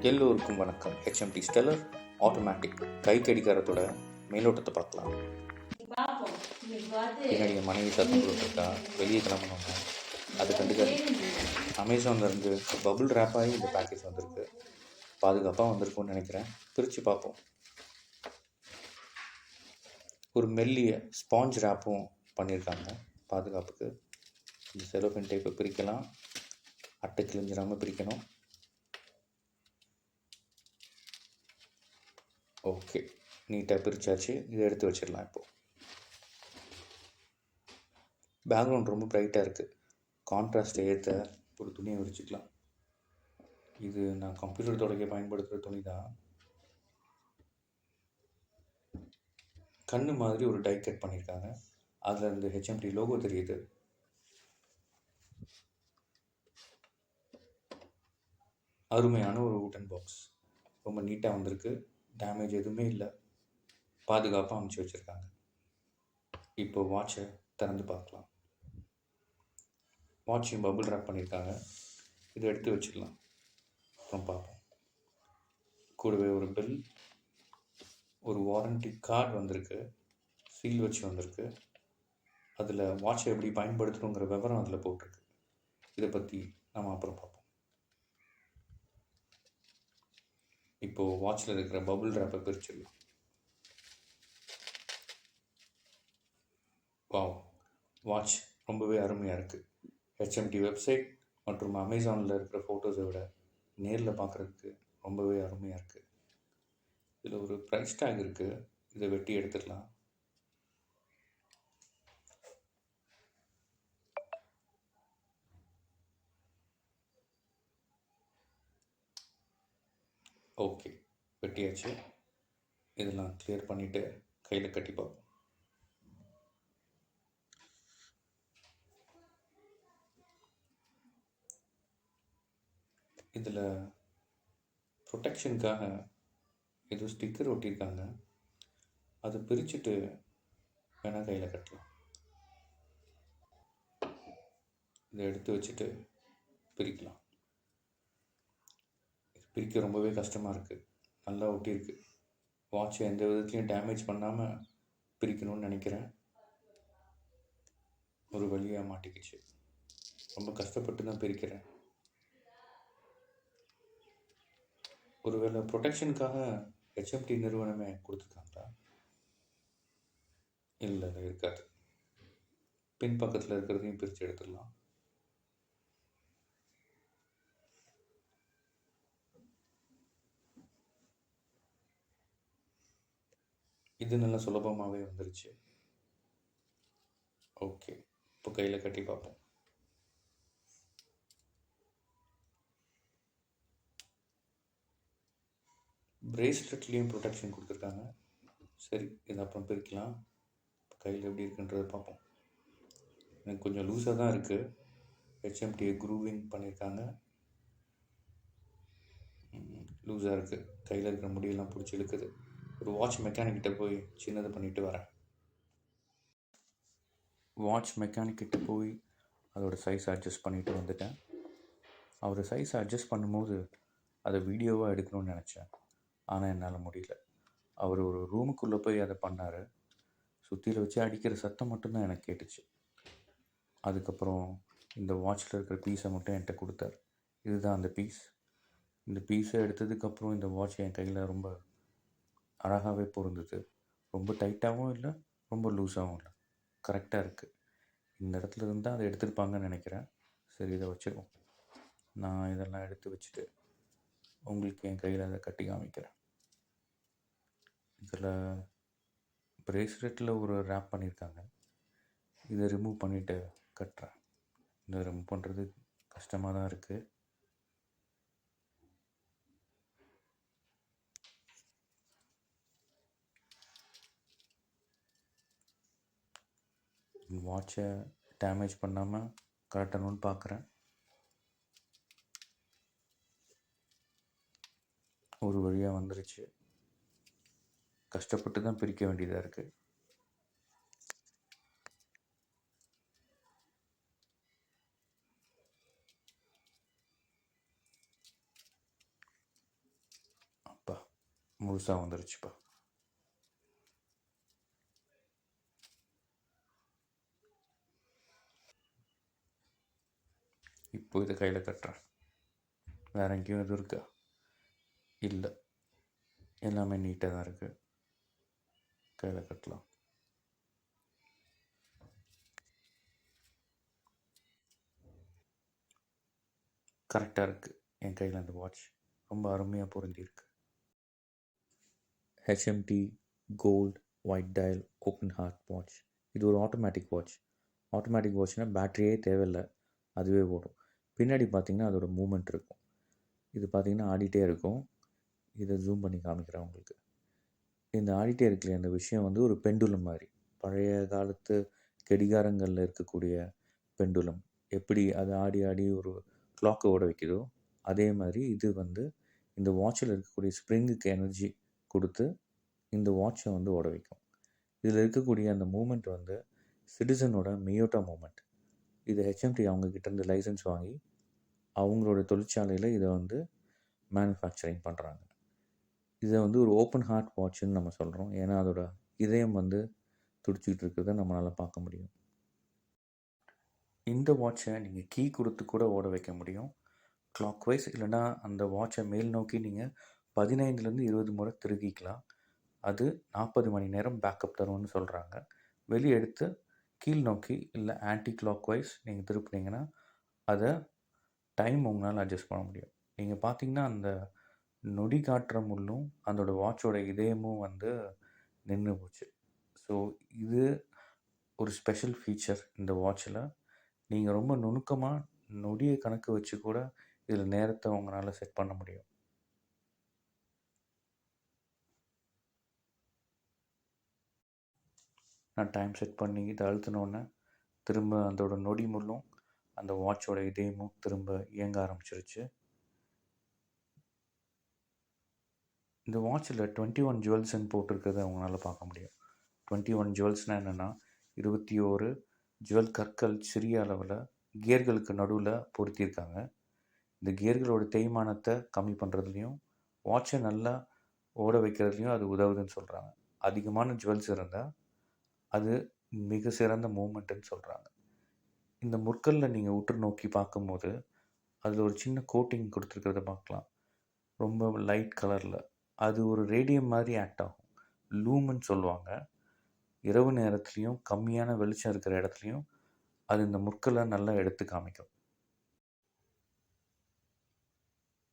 எல்லோருக்கும் வணக்கம். HMT stellar automatic கை கடிகாரத்தோட மேலோட்டத்தை பார்க்கலாம். பின்னாடி என் மனைவி சத்தம் போட்டுருக்கா, வெளியே கிளம்பணுங்க. அது கண்டுக்காது. அமேசான்லேருந்து பபுள் ரேப்பாகி இந்த பேக்கேஜ் வந்திருக்கு. பாதுகாப்பாக வந்திருக்கும்னு நினைக்கிறேன். பிரித்து பார்ப்போம். ஒரு மெல்லிய ஸ்பாஞ்ச் ரேப்பும் பண்ணியிருக்காங்க பாதுகாப்புக்கு. இந்த செலோஃபின் டைப்பை பிரிக்கலாம். அட்டை கிழிஞ்சிடாமல் பிரிக்கணும். ஓகே, நீட்டாக பிரித்தாச்சு. இதை எடுத்து வச்சிடலாம். இப்போது பேக்ரவுண்ட் ரொம்ப ப்ரைட்டாக இருக்குது. கான்ட்ராஸ்ட்டை ஏற்ற ஒரு துணியை விரிச்சிக்கலாம். இது நான் கம்ப்யூட்டர் துடைக்க பயன்படுத்துகிற துணி தான். கண்ணு மாதிரி ஒரு டை கட் பண்ணியிருக்காங்க. அதில் இந்த HMT லோகோ தெரியுது. அருமையான ஒரு வுட்டன் பாக்ஸ். ரொம்ப நீட்டாக வந்திருக்கு. டேமேஜ் எதுவுமே இல்லை. பாதுகாப்பாக அமைச்சு வச்சுருக்காங்க. இப்போ வாட்சை திறந்து பார்க்கலாம். வாட்சையும் பபுள் ரேப் பண்ணியிருக்காங்க. இதை எடுத்து வச்சிடலாம். அப்புறம் பார்ப்போம். கூடவே ஒரு பில், ஒரு வாரண்டி கார்டு வந்திருக்கு. சீல் வச்சு வந்திருக்கு. அதில் வாட்சை எப்படி பயன்படுத்தணுங்கிற விவரம் அதில் போட்டிருக்கு. இதை பற்றி நம்ம அப்புறம் பார்ப்போம். இப்போது வாட்சில் இருக்கிற பபுள் ரேப்பை பிரிச்சிடலாம். வாவ், வாட்ச் ரொம்பவே அருமையாக இருக்குது. HMT வெப்சைட் மற்றும் அமேசானில் இருக்கிற ஃபோட்டோஸை விட நேரில் பார்க்குறதுக்கு ரொம்பவே அருமையாக இருக்குது. இதில் ஒரு ப்ரைஸ் டேக் இருக்குது. இதை வெட்டி எடுத்துடலாம். ஓகே, வெட்டியாச்சு. இதெல்லாம் கிளியர் பண்ணிவிட்டு கையில் கட்டி பார்ப்போம். இதில் ப்ரொடெக்ஷனுக்காக ஏதோ ஸ்டிக்கர் ஒட்டியிருக்காங்க. அதை பிரிச்சுட்டு வேணால் கையில் கட்டலாம். இதை எடுத்து வச்சுட்டு பிரிக்கலாம். பிரிக்க ரொம்பவே கஷ்டமாக இருக்குது. நல்லா ஒட்டியிருக்கு. வாட்சை எந்த விதத்துலையும் டேமேஜ் பண்ணாமல் பிரிக்கணும்னு நினைக்கிறேன். ஒரு வழியாக மாட்டிக்கிச்சு. ரொம்ப கஷ்டப்பட்டு தான் பிரிக்கிறேன். ஒருவேளை ப்ரொடெக்ஷனுக்காக HMT நிறுவனமே கொடுத்துருக்காங்களா? இல்லை, இருக்காது. பின் பக்கத்தில் இருக்கிறதையும் பிரித்து எடுத்துடலாம். இது நல்லா சுலபமாகவே வந்துருச்சு. ஓகே, இப்போ கையில் கட்டி பார்ப்போம். பிரேஸ்லெட்லேயும் ப்ரொடெக்ஷன் கொடுத்துருக்காங்க. சரி, இது அப்புறம் பிரிக்கலாம். கையில் எப்படி இருக்குன்றதை பார்ப்போம். எனக்கு கொஞ்சம் லூஸாக தான் இருக்குது. HMT க்ரூவிங் பண்ணியிருக்காங்க. லூஸாக இருக்குது. கையில் இருக்கிற முடியெல்லாம் பிடிச்சி இழுக்குது. ஒரு வாட்ச் மெக்கானிக்கிட்ட போய் சின்னது பண்ணிவிட்டு வரேன். வாட்ச் மெக்கானிக்கிட்ட போய் அதோடய சைஸ் அட்ஜஸ்ட் பண்ணிவிட்டு வந்துட்டேன். அவர் சைஸை அட்ஜஸ்ட் பண்ணும்போது அதை வீடியோவாக எடுக்கணும்னு நினச்சேன். ஆனால் என்னால் முடியல. அவர் ஒரு ரூமுக்குள்ளே போய் அதை பண்ணார். சுற்றியில் வச்சு அடிக்கிற சத்தம் மட்டும்தான் எனக்கு கேட்டுச்சு. அதுக்கப்புறம் இந்த வாட்சில் இருக்கிற பீஸை மட்டும் என்கிட்ட கொடுத்தார். இதுதான் அந்த பீஸ். இந்த பீஸை எடுத்ததுக்கப்புறம் இந்த வாட்ச் என் கையில் ரொம்ப அழகாகவே பொருந்தது. ரொம்ப டைட்டாகவும் இல்லை, ரொம்ப லூஸாகவும் இல்லை. கரெக்டாக இருக்குது. இந்த இடத்துல இருந்தால் அதை எடுத்துருப்பாங்கன்னு நினைக்கிறேன். சரி, இதை வச்சுருவோம். நான் இதெல்லாம் எடுத்து வச்சுட்டு உங்களுக்கு என் கையில் அதை கட்டி காமிக்கிறேன். இதில் பிரேஸ்லெட்டில் ஒரு ரேப் பண்ணியிருக்காங்க. இதை ரிமூவ் பண்ணிவிட்டு கட்டுறேன். இதை ரிமூவ் பண்ணுறது கஷ்டமாக தான் இருக்குது. வாட்சை டேமேஜ் பண்ணாமல் கரெக்டணும்னு பார்க்குறேன். ஒரு வழியாக வந்துருச்சு. கஷ்டப்பட்டு தான் பிரிக்க வேண்டியதாக இருக்குது. முழுசாக வந்துருச்சுப்பா. இப்போ இதை கையில் கட்டுறேன். வேறு எங்கேயும் எதுவும் இருக்கா? இல்லை, எல்லாமே நீட்டாக தான் இருக்குது. கையில் கட்டலாம். கரெக்டாக இருக்குது. என் கையில் அந்த வாட்ச் ரொம்ப அருமையாக பொருந்தியிருக்கு. HMT gold white dial open heart watch. இது ஒரு ஆட்டோமேட்டிக் வாட்ச். ஆட்டோமேட்டிக் வாட்ச்னால் பேட்டரியே தேவையில்லை, அதுவே ஓடும். பின்னாடி பார்த்திங்கன்னா அதோட மூமெண்ட் இருக்கும். இது பார்த்திங்கன்னா ஆடிட்டே இருக்கும். இதை ஜூம் பண்ணி காமிக்கிறேன் உங்களுக்கு. இந்த ஆடிட்டே இருக்குல்லையா, அந்த விஷயம் வந்து ஒரு பெண்டுலம் மாதிரி. பழைய காலத்து கடிகாரங்களில் இருக்கக்கூடிய பெண்டுலம் எப்படி அது ஆடி ஆடி ஒரு கிளாக்கை ஓட வைக்குதோ, அதே மாதிரி இது வந்து இந்த வாட்சில் இருக்கக்கூடிய ஸ்ப்ரிங்குக்கு எனர்ஜி கொடுத்து இந்த வாட்சை வந்து ஓட வைக்கும். இதில் இருக்கக்கூடிய அந்த மூமெண்ட் வந்து சிட்டிசனோட மியோட்டா மூமெண்ட். இது ஹெச்எம்டி அவங்கக்கிட்டேருந்து லைசன்ஸ் வாங்கி அவங்களோட தொழிற்சாலையில் இதை வந்து மேனுஃபேக்சரிங் பண்ணுறாங்க. இதை வந்து ஒரு ஓப்பன் ஹார்ட் வாட்சுன்னு நம்ம சொல்கிறோம். ஏன்னா அதோட இதயம் வந்து துடிச்சிக்கிட்டு இருக்கிறத நம்மளால் பார்க்க முடியும். இந்த வாட்சை நீங்கள் கீ கொடுத்து கூட ஓட வைக்க முடியும். கிளாக் வைஸ் இல்லைனா அந்த வாட்சை மேல் நோக்கி நீங்கள் 15லேருந்து 20 முறை திருகிக்கலாம். அது 40 மணி நேரம் பேக்கப் தரும்னு சொல்கிறாங்க. வெளியே எடுத்து கீழ் நோக்கி இல்லை ஆன்டி கிளாக் வைஸ் நீங்கள் திருப்பினீங்கன்னா அதை டைம் உங்களால் அட்ஜஸ்ட் பண்ண முடியும். நீங்கள் பார்த்தீங்கன்னா அந்த நொடி காட்டுற முள்ளும் அதோட வாட்சோட இதயமும் வந்து நின்று போச்சு. ஸோ இது ஒரு ஸ்பெஷல் ஃபீச்சர் இந்த வாட்சில். நீங்கள் ரொம்ப நுணுக்கமாக நொடியை கணக்கு வச்சு கூட இதில் நேரத்தை உங்களால் செட் பண்ண முடியும். நான் டைம் செட் பண்ணி இதை அழுத்தினோடனே திரும்ப அதோட நொடி முள்ளும் அந்த வாட்சோட இதயமும் திரும்ப இயங்க ஆரம்பிச்சிருச்சு. இந்த வாட்சில் 21 ஜுவல்ஸ்ன்னு போட்டிருக்கிறத அவங்களால பார்க்க முடியும். 21 ஜுவல்ஸ்னால் என்னென்னா 21 ஜுவல் கற்கள் சிறிய அளவில் கியர்களுக்கு நடுவில் பொருத்தியிருக்காங்க. இந்த கியர்களோட தேய்மானத்தை கம்மி பண்ணுறதுலையும் வாட்சை நல்லா ஓட வைக்கிறதுலையும் அது உதவுதுன்னு சொல்கிறாங்க. அதிகமான ஜுவல்ஸ் இருந்தால் அது மிக சிறந்த மூமெண்ட்டுன்னு சொல்கிறாங்க. இந்த முற்களில் நீங்கள் உற்று நோக்கி பார்க்கும்போது அதில் ஒரு சின்ன கோட்டிங் கொடுத்துருக்கிறத பார்க்கலாம். ரொம்ப லைட் கலரில் அது ஒரு ரேடியம் மாதிரி ஆக்ட் ஆகும். லூம்னு சொல்லுவாங்க. இரவு நேரத்துலையும் கம்மியான வெளிச்சம் இருக்கிற இடத்துலையும் அது இந்த முற்களை நல்லா எடுத்து காமிக்கும்.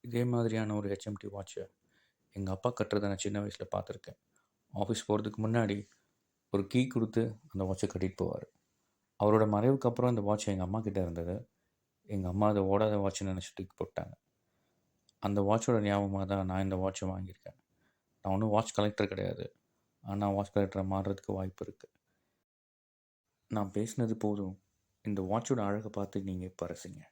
இதே மாதிரியான ஒரு ஹெச்எம்டி வாட்சை எங்கள் அப்பா கட்டுறதை நான் சின்ன வயசில் பார்த்துருக்கேன். ஆஃபீஸ் போகிறதுக்கு முன்னாடி ஒரு கீ கொடுத்து அந்த வாட்சை கட்டிட்டு போவார். அவரோட மறைவுக்கு அப்புறம் அந்த வாட்ச் எங்கள் அம்மா கிட்டே இருந்தது. எங்கள் அம்மா அதை ஓடாத வாட்ச்னு நினச்சி தூக்கி போட்டாங்க. அந்த வாட்சோட ஞாபகமாக தான் நான் இந்த வாட்சை வாங்கியிருக்கேன். நான் ஒன்றும் வாட்ச் கலெக்டர் கிடையாது, ஆனால் வாட்ச் கலெக்டரை மாறுறதுக்கு வாய்ப்பு இருக்குது. நான் பேசினது போதும். இந்த வாட்சோட அழகை பார்த்து நீங்கள் இப்போ ரசிங்க.